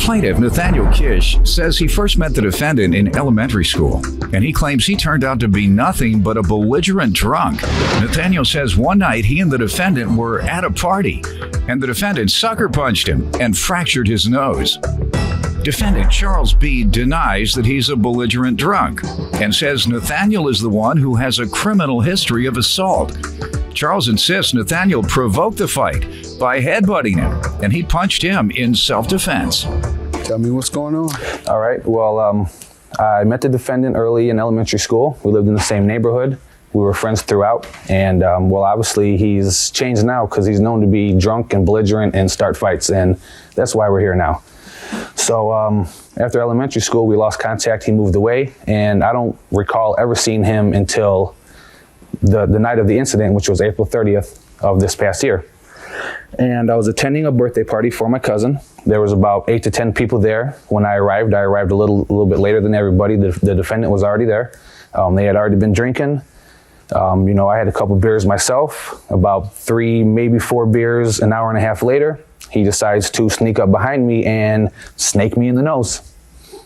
Plaintiff Nathaniel Kish says he first met the defendant in elementary school, and he claims he turned out to be nothing but a belligerent drunk. Nathaniel says one night he and the defendant were at a party, and the defendant sucker punched him and fractured his nose. Defendant Charles B. denies that he's a belligerent drunk and says Nathaniel is the one who has a criminal history of assault. Charles insists Nathaniel provoked the fight by headbutting him, and he punched him in self-defense. Tell me what's going on. All right, well, I met the defendant early in elementary school. We lived in the same neighborhood. We were friends throughout, and well, obviously he's changed now because he's known to be drunk and belligerent and start fights, and that's why we're here now. So after elementary school, we lost contact. He moved away, and I don't recall ever seeing him until the night of the incident, which was April 30th of this past year. And I was attending a birthday party for my cousin. There was about 8 to 10 people there when I arrived. I arrived a little bit later than everybody. The defendant was already there. They had already been drinking. I had a couple beers myself. About 3, maybe 4 beers an hour and a half later, he decides to sneak up behind me and snake me in the nose.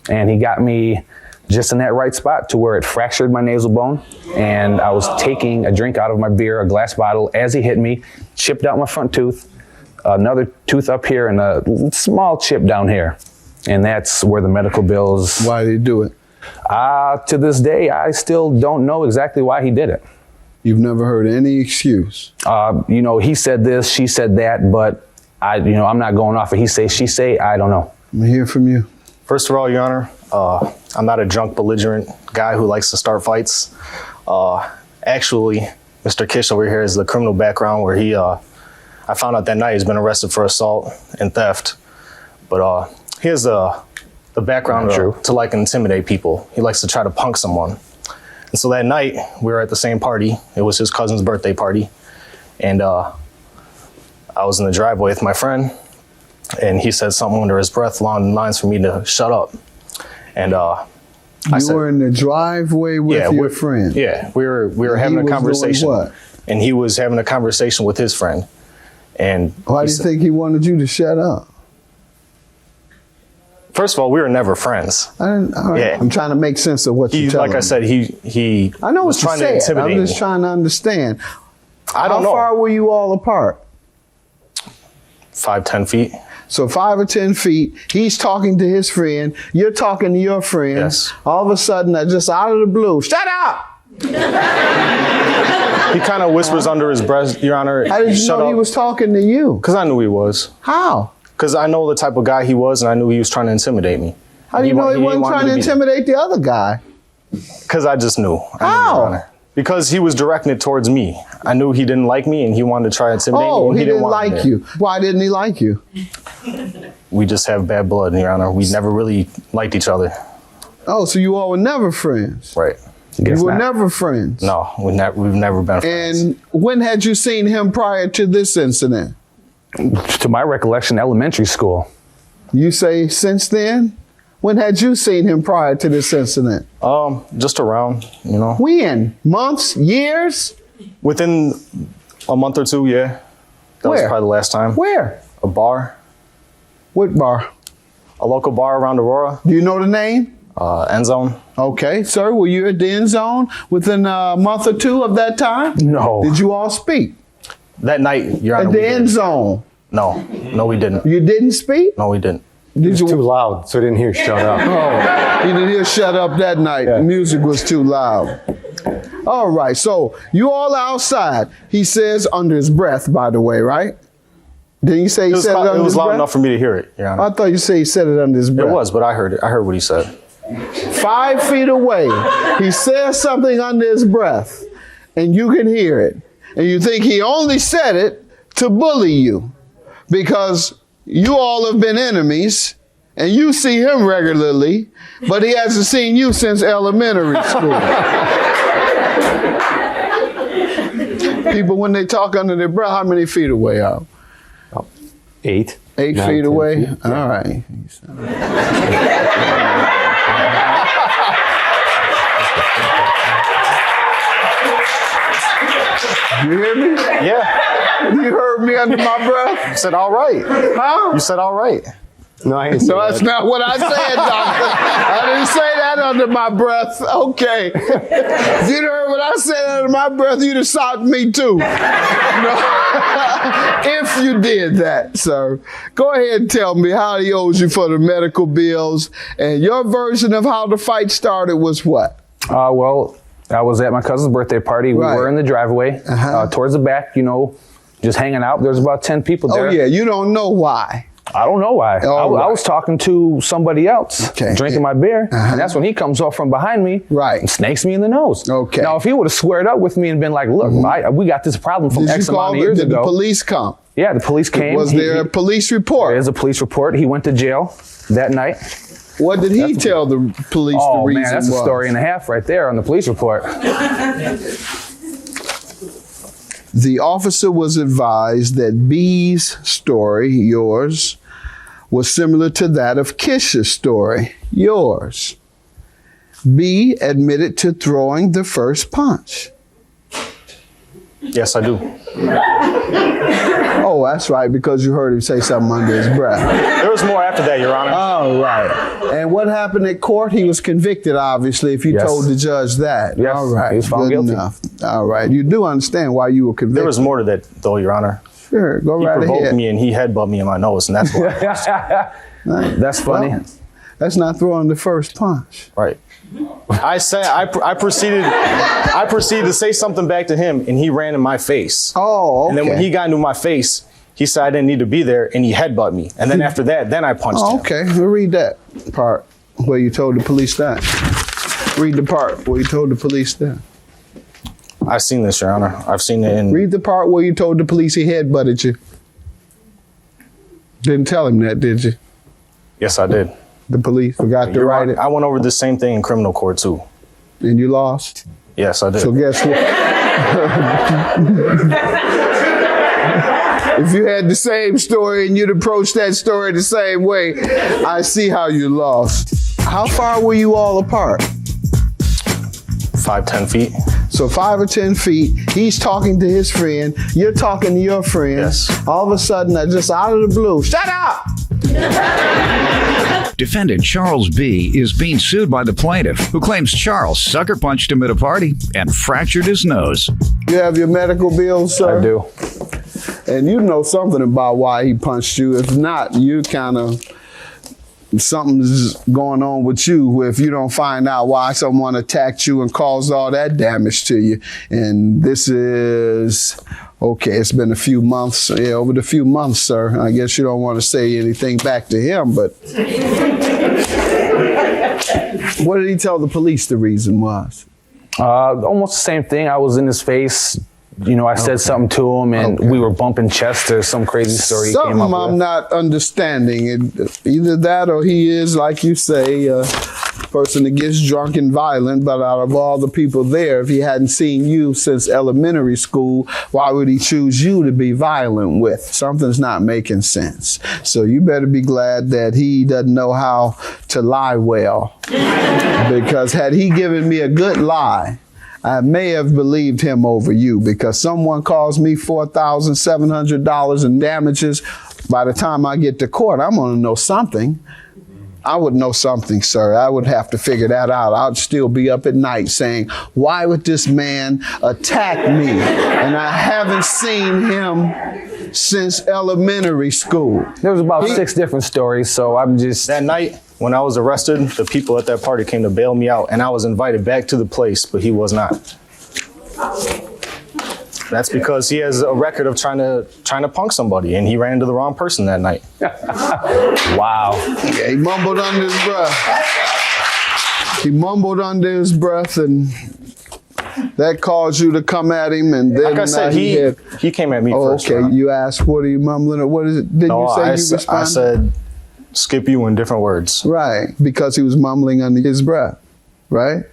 And he got me just in that right spot to where it fractured my nasal bone. And I was taking a drink out of my beer, a glass bottle, as he hit me, chipped out my front tooth, another tooth up here, and a small chip down here. And that's where the medical bills. Why did he do it? To this day, I still don't know exactly why he did it. You've never heard any excuse? He said this, she said that, but I'm not going off of he say, she say, I don't know. Let me hear from you. First of all, Your Honor, I'm not a drunk, belligerent guy who likes to start fights. Actually, Mr. Kish over here has the criminal background where I found out that night he's been arrested for assault and theft. But he has the background to like intimidate people. He likes to try to punk someone. And so that night, we were at the same party. It was his cousin's birthday party. And I was in the driveway with my friend, and he said something under his breath along the lines for me to shut up. And I said, were in the driveway with your friend? Yeah, we were having a conversation. Doing what? And he was having a conversation with his friend. And why do you think he wanted you to shut up? First of all, we were never friends. I'm trying to make sense of what you're telling me. Like I said, he I know was what trying you to said. intimidate me. I'm just trying to understand. I don't know. How far were you all apart? 5-10 feet. So 5 or 10 feet, he's talking to his friend, you're talking to your friend. Yes. All of a sudden, just out of the blue, shut up! He kind of whispers under his breath, Your Honor, How did you know he was talking to you? Because I knew he was. How? Because I know the type of guy he was, and I knew he was trying to intimidate me. How do you know he wasn't trying to intimidate the other guy? Because I just knew. How? Your Honor. Because he was directing it towards me. I knew he didn't like me, and he wanted to try to intimidate me. Oh, and he didn't want like you. Why didn't he like you? We just have bad blood, Your Honor. We never really liked each other. Oh, so you all were never friends? Right. You were never friends? No, we've never been friends. And when had you seen him prior to this incident? To my recollection, elementary school. You say since then? When had you seen him prior to this incident? Just around, When? Months? Years? Within a month or two, yeah. That was probably the last time. Where? A bar. What bar? A local bar around Aurora. Do you know the name? End Zone. Okay, sir, were you at the End Zone within a month or two of that time? No. Did you all speak? That night, Your Honor, at the End Zone? No, we didn't. You didn't speak? No, we didn't. It was too loud, so I didn't hear shut up. Oh, you didn't hear shut up that night. Yeah. The music was too loud. All right, so you all outside. He says under his breath, by the way, right? Didn't you say he said it under his breath? It was loud enough for me to hear it, Your Honor. I thought you said he said it under his breath. It was, but I heard it. I heard what he said. 5 feet away, he says something under his breath, and you can hear it. And you think he only said it to bully you because you all have been enemies and you see him regularly, but he hasn't seen you since elementary school. People, when they talk under their breath, how many feet away are? 8. 8 9, feet away? Feet. All right. You hear me? Yeah. You heard me under my breath? You said all right. Huh? You said all right. No, I didn't say No, that's that. not what I said, doctor. I didn't say that under my breath. Okay. If you'd heard what I said under my breath, you'd have socked me too. No. If you did that, sir. Go ahead and tell me how he owes you for the medical bills. And your version of how the fight started was what? Well, I was at my cousin's birthday party. We Right. were in the driveway, towards the back, just hanging out. There's about 10 people there. Oh, yeah. You don't know why. I don't know why. I was talking to somebody else, drinking my beer, and that's when he comes off from behind me and snakes me in the nose. Okay. Now, if he would have squared up with me and been like, look, we got this problem from X amount of years ago. Did the police come? Yeah, the police came. Was there a police report? There's a police report. He went to jail that night. What did he tell the police the reason was? Oh, man, that's a story and a half right there on the police report. The officer was advised that B's story, yours, was similar to that of Kish's story, yours. B admitted to throwing the first punch. Yes, I do. Oh, that's right, because you heard him say something under his breath. There was more after that, Your Honor. Oh, right. And what happened at court? He was convicted, obviously, if you told the judge that. Yes, all right. he was found guilty. Enough. All right. You do understand why you were convicted. There was more to that, though, Your Honor. Sure, go right ahead. He provoked me and he headbutted me in my nose, and that's why. That's funny. Well, that's not throwing the first punch. Right. I proceeded to say something back to him, and he ran in my face. Oh, okay. And then when he got into my face, he said I didn't need to be there, and he headbutted me. And then after that, then I punched him. Okay, we'll read that part where you told the police that. Read the part where you told the police that. I've seen this, Your Honor. I've seen it in... Read the part where you told the police he headbutted you. Didn't tell him that, did you? Yes, I did. The police forgot to write it. I went over the same thing in criminal court, too. And you lost? Yes, I did. So guess what? If you had the same story and you'd approach that story the same way, I see how you lost. How far were you all apart? 5-10 feet. So 5 or 10 feet, he's talking to his friend, you're talking to your friend. Yes. All of a sudden, just out of the blue, shut up! Defendant Charles B. is being sued by the plaintiff, who claims Charles sucker punched him at a party and fractured his nose. You have your medical bills, sir? I do. And you know something about why he punched you. If not, you kind of... something's going on with you if you don't find out why someone attacked you and caused all that damage to you. And this is, okay, it's been a few months, over the few months, sir. I guess you don't want to say anything back to him, but what did he tell the police the reason was? Almost the same thing. I was in his face. I said something to him, and we were bumping chests or some crazy story he came up with. I'm not understanding. Either that or he is, like you say, a person that gets drunk and violent, but out of all the people there, if he hadn't seen you since elementary school, why would he choose you to be violent with? Something's not making sense. So you better be glad that he doesn't know how to lie well. Because had he given me a good lie, I may have believed him over you, because someone calls me $4,700 in damages. By the time I get to court, I'm going to know something. I would know something, sir. I would have to figure that out. I'd still be up at night saying, why would this man attack me? And I haven't seen him since elementary school. There was about 6 different stories, so I'm just... That night, when I was arrested, the people at that party came to bail me out, and I was invited back to the place, but he was not. That's because he has a record of trying to punk somebody, and he ran into the wrong person that night. Wow. Yeah, he mumbled under his breath. He mumbled under his breath, and that caused you to come at him, and then like I said, he came at me first. Okay, you asked, what are you mumbling, or what is it? Did you say you responded? I said, skip you in different words. Right, because he was mumbling under his breath, right?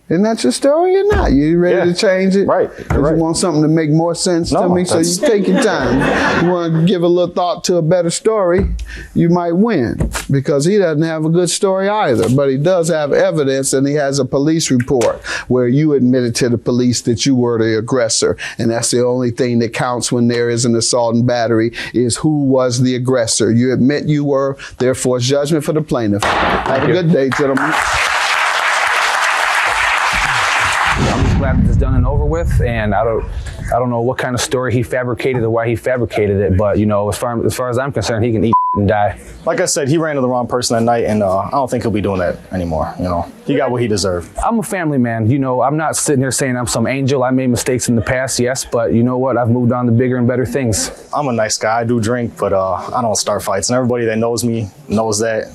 Isn't that your story or not? You ready to change it? Right. Because Right. you want something to make more sense to me, so you take your time. You want to give a little thought to a better story, you might win. Because he doesn't have a good story either, but he does have evidence, and he has a police report where you admitted to the police that you were the aggressor. And that's the only thing that counts when there is an assault and battery, is who was the aggressor. You admit you were, therefore it's judgment for the plaintiff. Have a good day, gentlemen. I'm just glad that it's done and over with, and I don't know what kind of story he fabricated or why he fabricated it, but you know, as far as I'm concerned, he can eat and die. Like I said, he ran to the wrong person that night, and I don't think he'll be doing that anymore. You know, he got what he deserved. I'm a family man. You know, I'm not sitting here saying I'm some angel. I made mistakes in the past, yes, but you know what? I've moved on to bigger and better things. I'm a nice guy. I do drink, but I don't start fights, and everybody that knows me knows that.